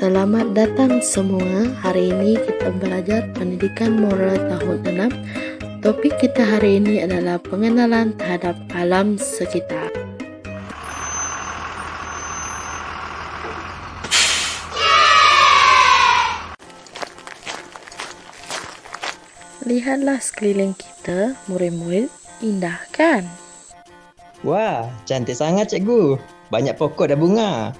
Selamat datang semua. Hari ini kita belajar pendidikan moral tahun 6. Topik kita hari ini adalah pengenalan terhadap alam sekitar. Lihatlah sekeliling kita, murid-murid, indah kan? Wah, cantik sangat cikgu. Banyak pokok dan bunga.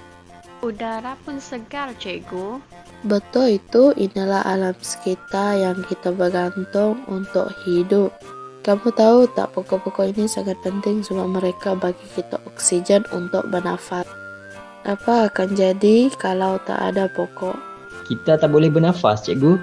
Udara pun segar, cikgu. Betul itu, inilah alam sekitar yang kita bergantung untuk hidup. Kamu tahu tak, pokok-pokok ini sangat penting sebab mereka bagi kita oksigen untuk bernafas. Apa akan jadi kalau tak ada pokok? Kita tak boleh bernafas, cikgu.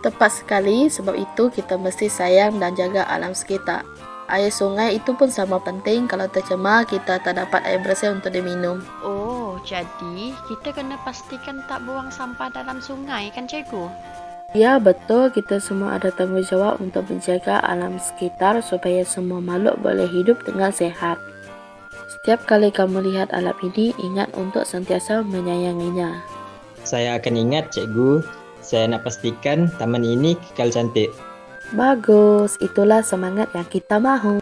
Tepat sekali, sebab itu kita mesti sayang dan jaga alam sekitar. Air sungai itu pun sama penting. Kalau tercemar, kita tak dapat air bersih untuk diminum. Oh, jadi kita kena pastikan tak buang sampah dalam sungai kan, cikgu? Ya, betul. Kita semua ada tanggungjawab untuk menjaga alam sekitar supaya semua makhluk boleh hidup dengan sehat. Setiap kali kamu lihat alam ini, ingat untuk sentiasa menyayanginya. Saya akan ingat, cikgu. Saya nak pastikan taman ini kekal cantik. Bagus, itulah semangat yang kita mahu.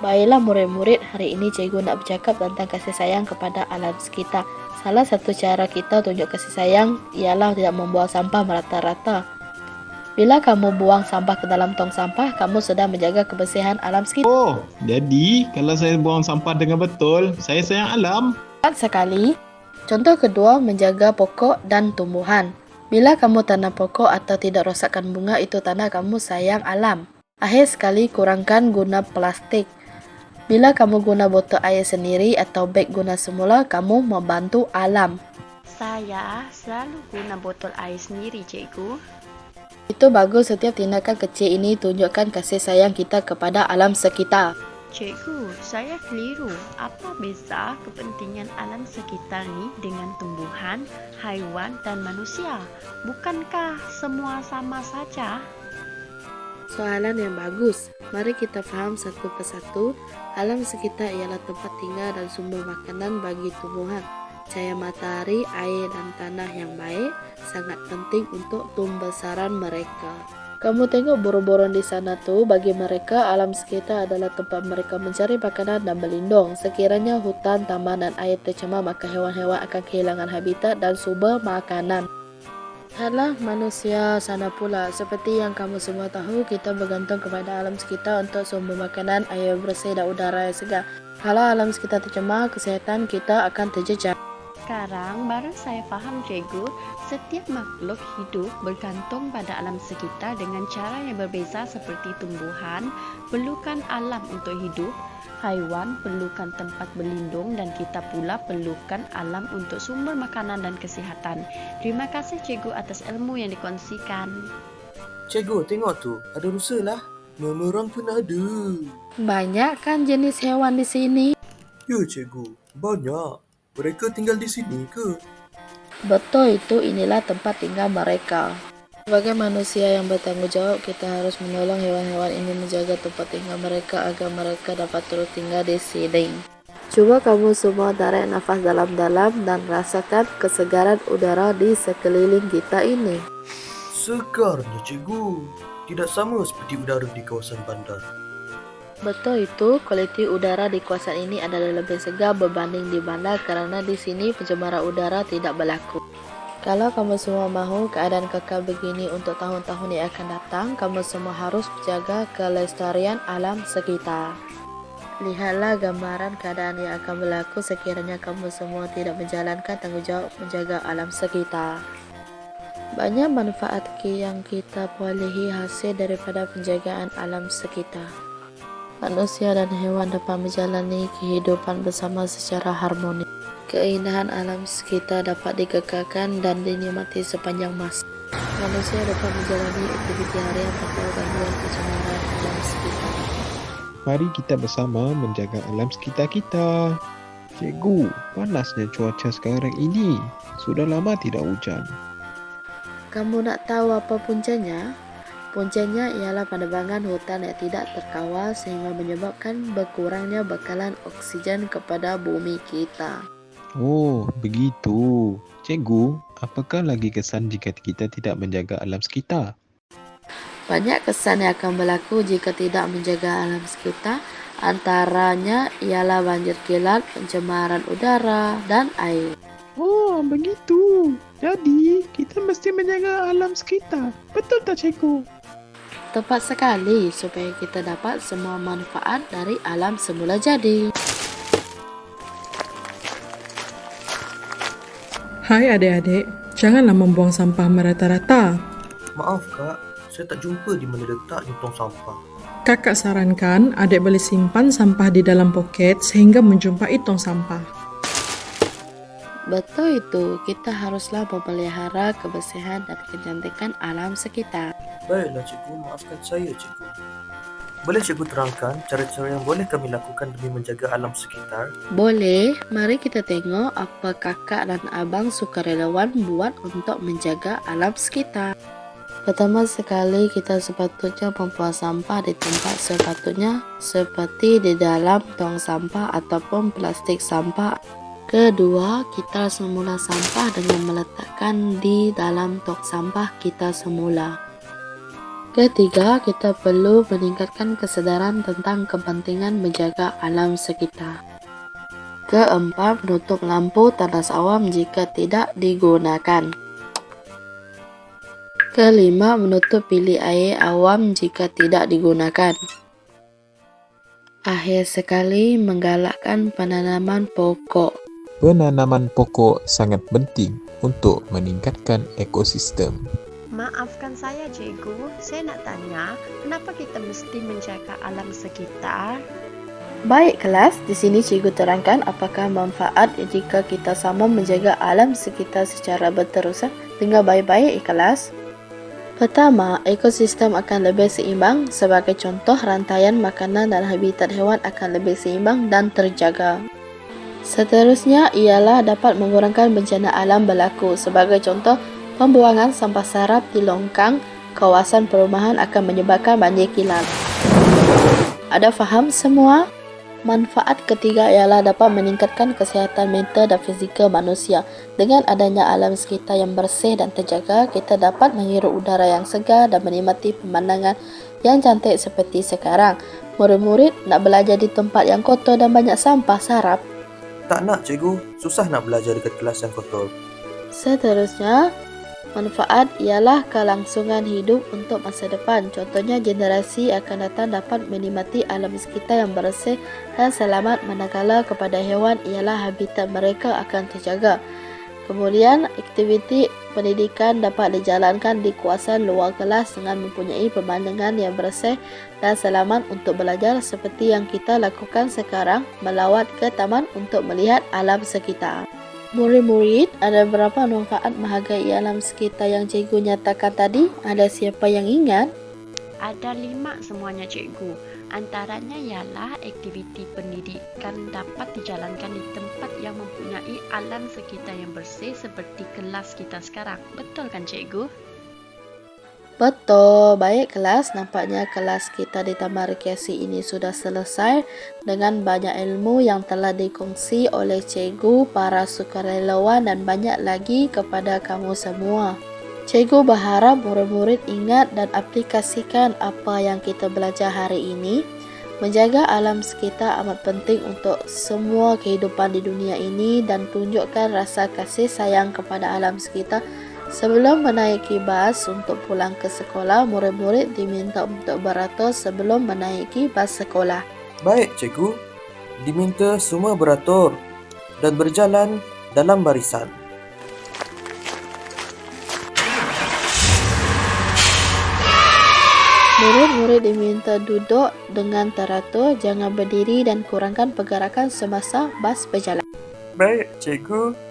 Baiklah murid-murid, hari ini cikgu nak bercakap tentang kasih sayang kepada alam sekitar. Salah satu cara kita tunjuk kasih sayang ialah tidak membuang sampah merata-rata. Bila kamu buang sampah ke dalam tong sampah, kamu sedang menjaga kebersihan alam sekitar. Oh, jadi kalau saya buang sampah dengan betul, saya sayang alam. Tepat sekali. Contoh kedua, menjaga pokok dan tumbuhan. Bila kamu tanam pokok atau tidak rosakkan bunga, itu tanda kamu sayang alam. Akhir sekali, kurangkan guna plastik. Bila kamu guna botol air sendiri atau beg guna semula, kamu membantu alam. Saya selalu guna botol air sendiri, cikgu. Itu bagus, setiap tindakan kecil ini tunjukkan kasih sayang kita kepada alam sekitar. Cikgu, saya keliru. Apa beza kepentingan alam sekitar ni dengan tumbuhan, haiwan dan manusia? Bukankah semua sama saja? Soalan yang bagus. Mari kita faham satu persatu. Alam sekitar ialah tempat tinggal dan sumber makanan bagi tumbuhan. Cahaya matahari, air dan tanah yang baik sangat penting untuk tumbesaran mereka. Kamu tengok burung-burung di sana tuh, bagi mereka alam sekitar adalah tempat mereka mencari makanan dan berlindung. Sekiranya hutan, taman dan air tercemar, maka hewan-hewan akan kehilangan habitat dan sumber makanan. Lihatlah manusia sana pula. Seperti yang kamu semua tahu, kita bergantung kepada alam sekitar untuk sumber makanan, air bersih dan udara yang segar. Kalau alam sekitar tercemar, kesihatan kita akan terjejas. Sekarang baru saya faham, cikgu. Setiap makhluk hidup bergantung pada alam sekitar dengan cara yang berbeza, seperti tumbuhan perlukan alam untuk hidup, haiwan perlukan tempat berlindung dan kita pula perlukan alam untuk sumber makanan dan kesihatan. Terima kasih cikgu atas ilmu yang dikongsikan. Cikgu, tengok tu. Ada rusa lah. Orang pun ada. Banyak kan jenis hewan di sini? Ya, cikgu. Banyak. Mereka tinggal di sini ke? Betul itu, inilah tempat tinggal mereka. Sebagai manusia yang bertanggungjawab, kita harus menolong hewan-hewan ini menjaga tempat tinggal mereka agar mereka dapat terus tinggal di sini. Cuba kamu semua tarik nafas dalam-dalam dan rasakan kesegaran udara di sekeliling kita ini. Segarnya, cikgu. Tidak sama seperti udara di kawasan bandar. Betul itu, kualiti udara di kawasan ini adalah lebih segar berbanding di bandar kerana di sini pencemaran udara tidak berlaku. Kalau kamu semua mahu keadaan kekal begini untuk tahun-tahun yang akan datang, kamu semua harus menjaga kelestarian alam sekitar. Lihatlah gambaran keadaan yang akan berlaku sekiranya kamu semua tidak menjalankan tanggungjawab menjaga alam sekitar. Banyak manfaat yang kita perolehi hasil daripada penjagaan alam sekitar. Manusia dan hewan dapat menjalani kehidupan bersama secara harmoni. Keindahan alam sekitar dapat dikekalkan dan dinikmati sepanjang masa. Manusia dapat menjalani aktiviti harian tanpa gangguan pencemaran alam sekitar. Mari kita bersama menjaga alam sekitar kita. Cikgu, panasnya cuaca sekarang ini. Sudah lama tidak hujan. Kamu nak tahu apa puncanya? Puncanya ialah penebangan hutan yang tidak terkawal sehingga menyebabkan berkurangnya bekalan oksigen kepada bumi kita. Oh, begitu. Cikgu, apakah lagi kesan jika kita tidak menjaga alam sekitar? Banyak kesan yang akan berlaku jika tidak menjaga alam sekitar. Antaranya ialah banjir kilat, pencemaran udara, dan air. Oh, begitu. Jadi, kita mesti menjaga alam sekitar. Betul tak, cikgu? Tepat sekali supaya kita dapat semua manfaat dari alam semula jadi. Hai adik-adik, janganlah membuang sampah merata-rata. Maaf kak, saya tak jumpa di mana letaknya tong sampah. Kakak sarankan adik boleh simpan sampah di dalam poket sehingga menjumpai tong sampah. Betul itu, kita haruslah memelihara kebersihan dan kecantikan alam sekitar. Baiklah cikgu, maafkan saya cikgu. Boleh cikgu terangkan cara-cara yang boleh kami lakukan demi menjaga alam sekitar? Boleh, mari kita tengok apa kakak dan abang sukarelawan buat untuk menjaga alam sekitar. Pertama sekali, kita sepatutnya membuang sampah di tempat sepatutnya, seperti di dalam tong sampah ataupun plastik sampah. Kedua, kita semula sampah dengan meletakkan di dalam tong sampah kita semula. Ketiga, kita perlu meningkatkan kesedaran tentang kepentingan menjaga alam sekitar. Keempat, menutup lampu tandas awam jika tidak digunakan. Kelima, menutup bilik air awam jika tidak digunakan. Akhir sekali, menggalakkan penanaman pokok. Penanaman pokok sangat penting untuk meningkatkan ekosistem. Maafkan saya cikgu, saya nak tanya, kenapa kita mesti menjaga alam sekitar? Baik kelas, di sini cikgu terangkan apakah manfaat jika kita sama menjaga alam sekitar secara berterusan. Dengar baik-baik kelas. Pertama, ekosistem akan lebih seimbang. Sebagai contoh, rantaian makanan dan habitat hewan akan lebih seimbang dan terjaga. Seterusnya ialah dapat mengurangkan bencana alam berlaku. Sebagai contoh, pembuangan sampah sarap di longkang kawasan perumahan akan menyebabkan banjir kilat. Ada faham semua? Manfaat ketiga ialah dapat meningkatkan kesihatan mental dan fizikal manusia. Dengan adanya alam sekitar yang bersih dan terjaga, kita dapat menghirup udara yang segar dan menikmati pemandangan yang cantik seperti sekarang. Murid-murid nak belajar di tempat yang kotor dan banyak sampah sarap. Tak nak cikgu, susah nak belajar dekat kelas yang kotor. Seterusnya, manfaat ialah kelangsungan hidup untuk masa depan. Contohnya, generasi akan datang dapat menikmati alam sekitar yang bersih dan selamat, manakala kepada hewan ialah habitat mereka akan terjaga. Kemudian, aktiviti pendidikan dapat dijalankan di kawasan luar kelas dengan mempunyai pemandangan yang bersih dan selamat untuk belajar seperti yang kita lakukan sekarang, melawat ke taman untuk melihat alam sekitar. Murid-murid, ada berapa manfaat menghargai alam sekitar yang cikgu nyatakan tadi? Ada siapa yang ingat? Ada 5 semuanya cikgu. Antaranya ialah aktiviti pendidikan dapat dijalankan di tempat yang mempunyai alam sekitar yang bersih seperti kelas kita sekarang. Betul kan cikgu? Betul, baik kelas. Nampaknya kelas kita di Taman Rekreasi ini sudah selesai dengan banyak ilmu yang telah dikongsi oleh cikgu, para sukarelawan dan banyak lagi kepada kamu semua. Cikgu berharap murid-murid ingat dan aplikasikan apa yang kita belajar hari ini. Menjaga alam sekitar amat penting untuk semua kehidupan di dunia ini dan tunjukkan rasa kasih sayang kepada alam sekitar. Sebelum menaiki bas untuk pulang ke sekolah, murid-murid diminta untuk beratur sebelum menaiki bas sekolah. Baik cikgu, diminta semua beratur dan berjalan dalam barisan. Murid-murid diminta duduk dengan teratur, jangan berdiri dan kurangkan pergerakan semasa bas berjalan. Baik cikgu.